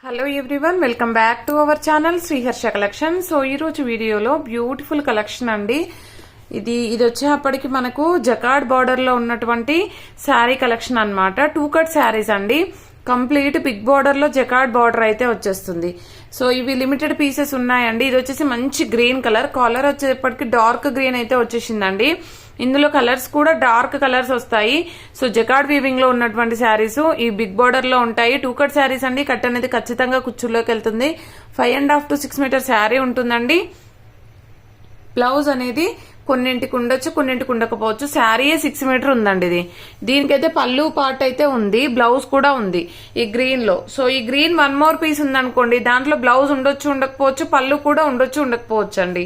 Hello everyone, welcome back to our channel Sriharsha collection. So ఈ రోజు వీడియోలో బ్యూటిఫుల్ కలెక్షన్ అండి. ఇది వచ్చేప్పటికి మనకు జకార్డ్ బార్డర్ లో ఉన్నటువంటి శారీ కలెక్షన్ అన్నమాట. 2 కట్ శారీస్ అండి. కంప్లీట్ బిగ్ బార్డర్ లో జకార్డ్ బార్డర్ అయితే వచ్చేస్తుంది. సో ఇవి లిమిటెడ్ పీసెస్ ఉన్నాయండి. ఇది వచ్చేసి మంచి గ్రీన్ కలర్ వచ్చేప్పటికి డార్క్ గ్రీన్ అయితే వచ్చేసిందండి. ఇందులో కలర్స్ కూడా డార్క్ కలర్స్ వస్తాయి. సో జకార్డ్ వీవింగ్ లో ఉన్నటువంటి శారీస్ ఈ బిగ్ బార్డర్ లో ఉంటాయి. 2 కట్ శారీస్ అండి. కట్ అనేది ఖచ్చితంగా కుచ్చుల్లోకి వెళ్తుంది. 5.5 to 6 మీటర్ శారీ ఉంటుందండి. బ్లౌజ్ అనేది కొన్నింటికి ఉండొచ్చు, కొన్నింటికి ఉండకపోవచ్చు. శారీయే 6 మీటర్ ఉందండి. దీనికైతే పళ్ళు పార్ట్ అయితే ఉంది, బ్లౌజ్ కూడా ఉంది ఈ గ్రీన్ లో. సో ఈ గ్రీన్ 1 మోర్ పీస్ ఉందనుకోండి, దాంట్లో బ్లౌజ్ ఉండొచ్చు, ఉండకపోవచ్చు, పళ్ళు కూడా ఉండొచ్చు, ఉండకపోవచ్చు అండి.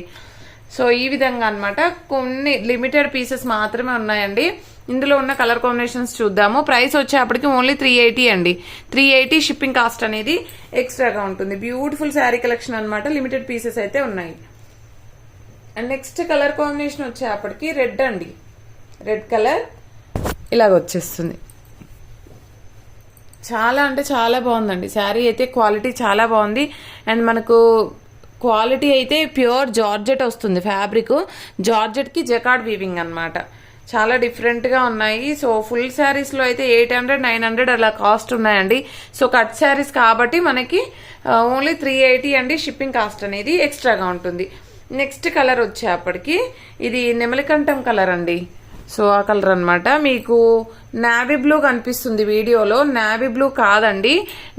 సో ఈ విధంగా అన్నమాట. కొన్ని లిమిటెడ్ పీసెస్ మాత్రమే ఉన్నాయండి. ఇందులో ఉన్న కలర్ కాంబినేషన్స్ చూద్దాము. ప్రైస్ వచ్చేప్పటికి ఓన్లీ 380 అండి. 380 షిప్పింగ్ కాస్ట్ అనేది ఎక్స్ట్రాగా ఉంటుంది. బ్యూటిఫుల్ శారీ కలెక్షన్ అన్నమాట. లిమిటెడ్ పీసెస్ అయితే ఉన్నాయి. అండ్ నెక్స్ట్ కలర్ కాంబినేషన్ వచ్చేప్పటికి రెడ్ అండి. రెడ్ కలర్ ఇలాగ వచ్చేస్తుంది. చాలా అంటే చాలా బాగుందండి. శారీ అయితే క్వాలిటీ చాలా బాగుంది. అండ్ మనకు క్వాలిటీ అయితే ప్యూర్ జార్జెట్ వస్తుంది. ఫ్యాబ్రిక్ జార్జెట్ కి జకార్డ్ వీవింగ్ అన్నమాట. చాలా డిఫరెంట్ గా ఉన్నాయి. సో ఫుల్ శారీస్ లో అయితే 800, 900 అలా కాస్ట్ ఉన్నాయండి. సో కట్ శారీస్ కాబట్టి మనకి ఓన్లీ 380 అండి. షిప్పింగ్ కాస్ట్ అనేది ఎక్స్ట్రాగా ఉంటుంది. నెక్స్ట్ కలర్ వచ్చేప్పటికి ఇది నెమలికంఠం కలర్ అండి. సో ఆ కలర్ అన్నమాట. మీకు నావీ బ్లూ కనిపిస్తుంది వీడియోలో, నావీ బ్లూ కాదండి,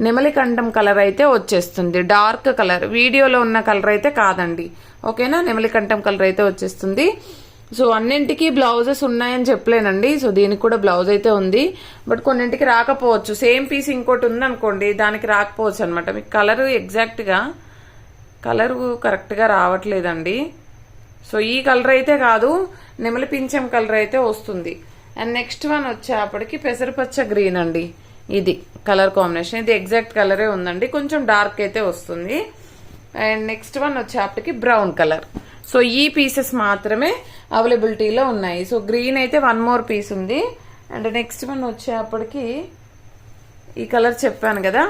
నెమలికంఠం కలర్ అయితే వచ్చేస్తుంది. డార్క్ కలర్, వీడియోలో ఉన్న కలర్ అయితే కాదండి. ఓకేనా, నెమలికంఠం కలర్ అయితే వచ్చేస్తుంది. సో అన్నింటికి బ్లౌజెస్ ఉన్నాయని చెప్పలేనండి. సో దీనికి కూడా బ్లౌజ్ అయితే ఉంది, బట్ కొన్నింటికి రాకపోవచ్చు. సేమ్ పీస్ ఇంకోటి ఉందనుకోండి, దానికి రాకపోవచ్చు అనమాట. మీకు కలర్ ఎగ్జాక్ట్ గా కలర్ కరెక్ట్ గా రావట్లేదండి. సో ఈ కలర్ అయితే కాదు, నెమలి పింఛం కలర్ అయితే వస్తుంది. అండ్ నెక్స్ట్ వన్ వచ్చేప్పటికి పెసరపచ్చ గ్రీన్ అండి. ఇది కలర్ కాంబినేషన్, ఇది ఎగ్జాక్ట్ కలరే ఉందండి, కొంచెం డార్క్ అయితే వస్తుంది. అండ్ నెక్స్ట్ వన్ వచ్చేప్పటికి బ్రౌన్ కలర్. సో ఈ పీసెస్ మాత్రమే అవైలబిలిటీలో ఉన్నాయి. సో గ్రీన్ అయితే 1 మోర్ పీస్ ఉంది. అండ్ నెక్స్ట్ వన్ వచ్చేప్పటికి ఈ కలర్ చెప్పాను కదా,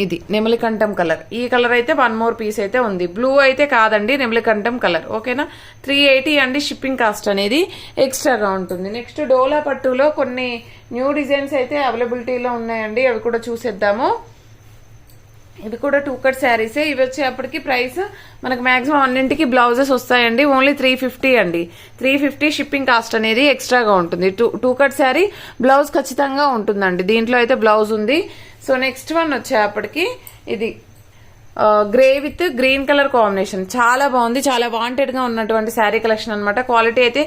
ఇది నెమలికంఠం కలర్. ఈ కలర్ అయితే 1 మోర్ పీస్ అయితే ఉంది. బ్లూ అయితే కాదండి, నెమలికంఠం కలర్. ఓకేనా, 380 అండి. షిప్పింగ్ కాస్ట్ అనేది ఎక్స్ట్రాగా ఉంటుంది. నెక్స్ట్ డోలా పట్టులో కొన్ని న్యూ డిజైన్స్ అయితే అవైలబిలిటీలో ఉన్నాయండి. అవి కూడా చూసేద్దాము. ఇవి కూడా 2 కట్ శారీసే. ఇవి వచ్చేప్పటికి ప్రైస్ మనకు మాక్సిమం అన్నింటికి బ్లౌజెస్ వస్తాయండి. ఓన్లీ 350 అండి. 350 షిప్పింగ్ కాస్ట్ అనేది ఎక్స్ట్రాగా ఉంటుంది. 2 కట్ శారీ బ్లౌజ్ ఖచ్చితంగా ఉంటుందండి. దీంట్లో అయితే బ్లౌజ్ ఉంది. సో నెక్స్ట్ వన్ వచ్చేప్పటికి ఇది grey with green colour combination. చాలా బాగుంది, చాలా వాంటెడ్ గా ఉన్నటువంటి శారీ కలెక్షన్ అనమాట. క్వాలిటీ అయితే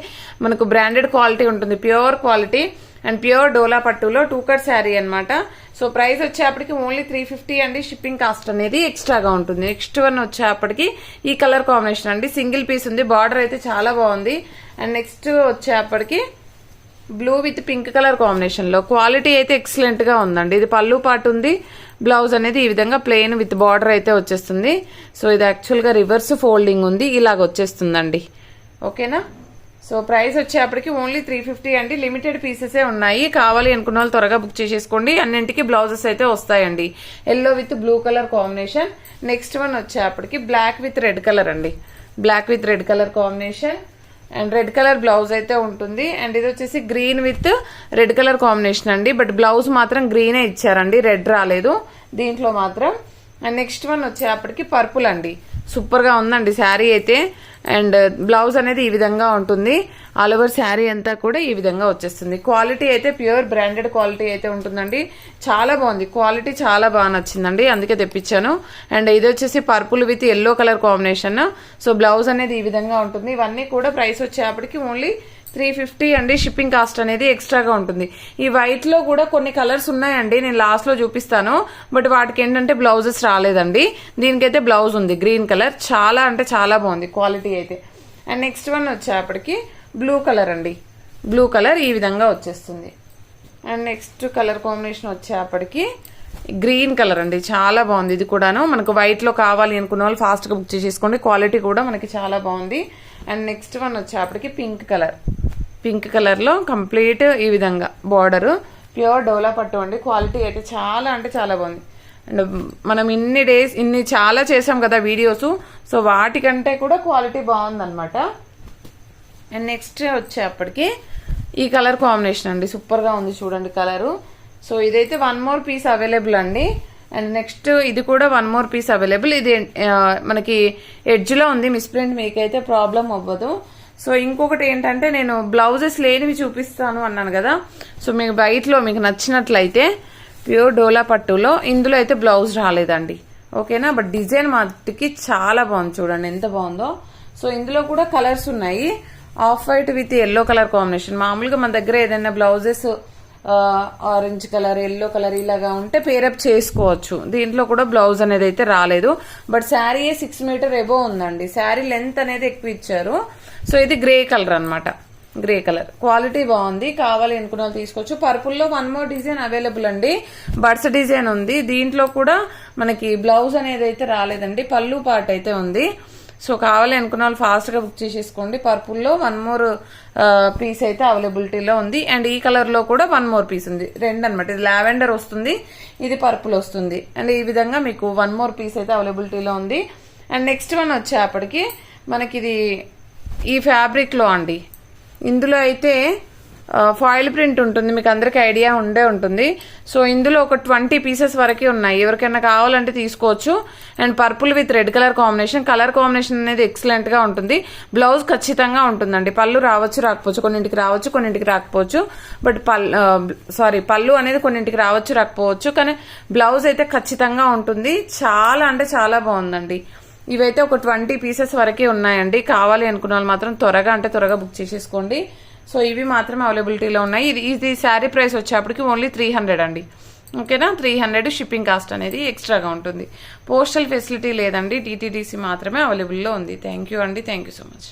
మనకు బ్రాండెడ్ క్వాలిటీ ఉంటుంది, ప్యూర్ క్వాలిటీ అండ్ ప్యూర్ డోలా పట్టులో 2 కట్ శారీ అనమాట. సో ప్రైస్ వచ్చేప్పటికి ఓన్లీ 350 అండి. షిప్పింగ్ కాస్ట్ అనేది ఎక్స్ట్రాగా ఉంటుంది. నెక్స్ట్ వన్ వచ్చేప్పటికి ఈ కలర్ కాంబినేషన్ అండి. సింగిల్ పీస్ ఉంది, బార్డర్ అయితే చాలా బాగుంది. అండ్ నెక్స్ట్ వచ్చేప్పటికి blue with pink colour combination లో క్వాలిటీ అయితే ఎక్సలెంట్ గా ఉందండి. ఇది పళ్ళు పాటు ఉంది. బ్లౌజ్ అనేది ఈ విధంగా ప్లెయిన్ విత్ బార్డర్ అయితే వచ్చేస్తుంది. సో ఇది యాక్చువల్ గా రివర్స్ ఫోల్డింగ్ ఉంది, ఇలాగ వచ్చేస్తుందండి. ఓకేనా, సో ప్రైస్ వచ్చేప్పటికి ఓన్లీ 350 అండి. లిమిటెడ్ పీసెసే ఉన్నాయి. కావాలి అనుకున్న వాళ్ళు త్వరగా బుక్ చేసేసుకోండి. అన్నింటికి బ్లౌజెస్ అయితే వస్తాయండి. Yellow with blue colour combination. Next one వచ్చేప్పటికి బ్లాక్ విత్ రెడ్ కలర్ అండి. Black with red colour combination and red colour blouse అయితే ఉంటుంది. అండ్ ఇది వచ్చేసి green with red colour combination అండి. బట్ బ్లౌజ్ మాత్రం గ్రీనే ఇచ్చారండి, రెడ్ రాలేదు దీంట్లో మాత్రం. అండ్ నెక్స్ట్ వన్ వచ్చేప్పటికి పర్పుల్ అండి. సూపర్ గా ఉందండి శారీ అయితే. అండ్ బ్లౌజ్ అనేది ఈ విధంగా ఉంటుంది. ఆల్ ఓవర్ శారీ అంతా కూడా ఈ విధంగా వచ్చేస్తుంది. క్వాలిటీ అయితే ప్యూర్ బ్రాండెడ్ క్వాలిటీ అయితే ఉంటుందండి. చాలా బాగుంది, క్వాలిటీ చాలా బాగా నచ్చిందండి, అందుకే తెప్పించాను. అండ్ ఇది వచ్చేసి purple with yellow colour combination. So blouse అనేది ఈ విధంగా ఉంటుంది. ఇవన్నీ కూడా ప్రైస్ వచ్చేప్పటికి ఓన్లీ 350 అండి. షిప్పింగ్ కాస్ట్ అనేది ఎక్స్ట్రాగా ఉంటుంది. ఈ వైట్ లో కూడా కొన్ని కలర్స్ ఉన్నాయండి, నేను లాస్ట్ లో చూపిస్తాను. బట్ వాటికి ఏంటంటే బ్లౌజెస్ రాలేదండి. దీనికైతే బ్లౌజ్ ఉంది, గ్రీన్ కలర్. చాలా అంటే చాలా బాగుంది క్వాలిటీ అయితే. అండ్ నెక్స్ట్ వన్ వచ్చేప్పటికి బ్లూ కలర్ అండి. బ్లూ కలర్ ఈ విధంగా వచ్చేస్తుంది. అండ్ నెక్స్ట్ కలర్ కాంబినేషన్ వచ్చేప్పటికి గ్రీన్ కలర్ అండి. చాలా బాగుంది ఇది కూడాను. మనకు వైట్ లో కావాలి అనుకున్న వాళ్ళు ఫాస్ట్ గా బుక్ చేసేసుకోండి. క్వాలిటీ కూడా మనకి చాలా బాగుంది. అండ్ నెక్స్ట్ వన్ వచ్చేప్పటికి పింక్ కలర్. పింక్ కలర్ లో కంప్లీట్ ఈ విధంగా బార్డర్, ప్యూర్ డోలా పట్టు అండి. క్వాలిటీ అయితే చాలా అంటే చాలా బాగుంది. అండ్ మనం ఇన్ని చాలా చేసాం కదా వీడియోస్, సో వాటికంటే కూడా క్వాలిటీ బాగుందన్నమాట. అండ్ నెక్స్ట్ వచ్చేప్పటికి ఈ కలర్ కాంబినేషన్ అండి, సూపర్గా ఉంది చూడండి కలరు. సో ఇదైతే 1 more పీస్ అవైలబుల్ అండి. అండ్ నెక్స్ట్ ఇది కూడా 1 more పీస్ అవైలబుల్. ఇది మనకి ఎడ్జ్లో ఉంది, మిస్ప్రింట్ మీకైతే ప్రాబ్లం అవ్వదు. సో ఇంకొకటి ఏంటంటే నేను బ్లౌజెస్ లేనివి చూపిస్తాను అన్నాను కదా, సో మీకు బయటలో మీకు నచ్చినట్లయితే ప్యూర్ డోలా పట్టులో ఇందులో అయితే బ్లౌజ్ రాలేదండి, ఓకేనా. బట్ డిజైన్ మట్టుకి చాలా బాగుంది, చూడండి ఎంత బాగుందో. సో ఇందులో కూడా కలర్స్ ఉన్నాయి, off white with yellow colour combination. మామూలుగా మన దగ్గర ఏదైనా blouses orange colour, yellow colour ఇలాగా ఉంటే పేరప్ చేసుకోవచ్చు. దీంట్లో కూడా బ్లౌజ్ అనేది అయితే రాలేదు. బట్ శారీ 6 మీటర్ ఎబో ఉందండి, శారీ లెంత్ అనేది ఎక్కువ ఇచ్చారు. సో ఇది గ్రే కలర్ అన్నమాట, గ్రే కలర్ క్వాలిటీ బాగుంది. కావాలి అనుకున్న వాళ్ళు తీసుకోవచ్చు. పర్పుల్లో 1 more డిజైన్ అవైలబుల్ అండి, బర్డ్స్ డిజైన్ ఉంది. దీంట్లో కూడా మనకి బ్లౌజ్ అనేది అయితే రాలేదండి, పళ్ళు పార్ట్ అయితే ఉంది. సో కావాలి అనుకున్న వాళ్ళు ఫాస్ట్ గా బుక్ చేసేసుకోండి. పర్పుల్లో 1 more పీస్ అయితే అవైలబిలిటీలో ఉంది. అండ్ ఈ కలర్ లో కూడా 1 more పీస్ ఉంది, రెండు అనమాట. ఇది లావెండర్ వస్తుంది, ఇది పర్పుల్ వస్తుంది. అండ్ ఈ విధంగా మీకు 1 more పీస్ అయితే అవైలబిలిటీలో ఉంది. అండ్ నెక్స్ట్ వన్ వచ్చేప్పటికి మనకి ఇది ఈ ఫ్యాబ్రిక్ లో అండి, ఇందులో అయితే ఫాయిల్ ప్రింట్ ఉంటుంది, మీకు అందరికి ఐడియా ఉండే ఉంటుంది. సో ఇందులో ఒక 20 పీసెస్ వరకు ఉన్నాయి, ఎవరికైనా కావాలంటే తీసుకోవచ్చు. And purple with red colour combination, colour combination అనేది ఎక్సలెంట్ గా ఉంటుంది. బ్లౌజ్ ఖచ్చితంగా ఉంటుందండి, పళ్ళు రావచ్చు రాకపోవచ్చు, కొన్నింటికి రావచ్చు కొన్నింటికి రాకపోవచ్చు. బట్ పళ్ళు అనేది కొన్నింటికి రావచ్చు రాకపోవచ్చు, కానీ బ్లౌజ్ అయితే ఖచ్చితంగా ఉంటుంది. చాలా అంటే చాలా బాగుందండి. ఇవైతే ఒక 20 పీసెస్ వరకే ఉన్నాయండి. కావాలి అనుకున్న వాళ్ళు మాత్రం త్వరగా బుక్ చేసేసుకోండి. సో ఇవి మాత్రమే అవైలబిలిటీలో ఉన్నాయి. ఇది శారీ ప్రైస్ వచ్చేప్పటికి ఓన్లీ 300 అండి, ఓకేనా. 300 షిప్పింగ్ కాస్ట్ అనేది ఎక్స్ట్రాగా ఉంటుంది. పోస్టల్ ఫెసిలిటీ లేదండి, DTDC మాత్రమే అవైలబుల్లో ఉంది. థ్యాంక్ యూ అండి, థ్యాంక్ యూ సో మచ్.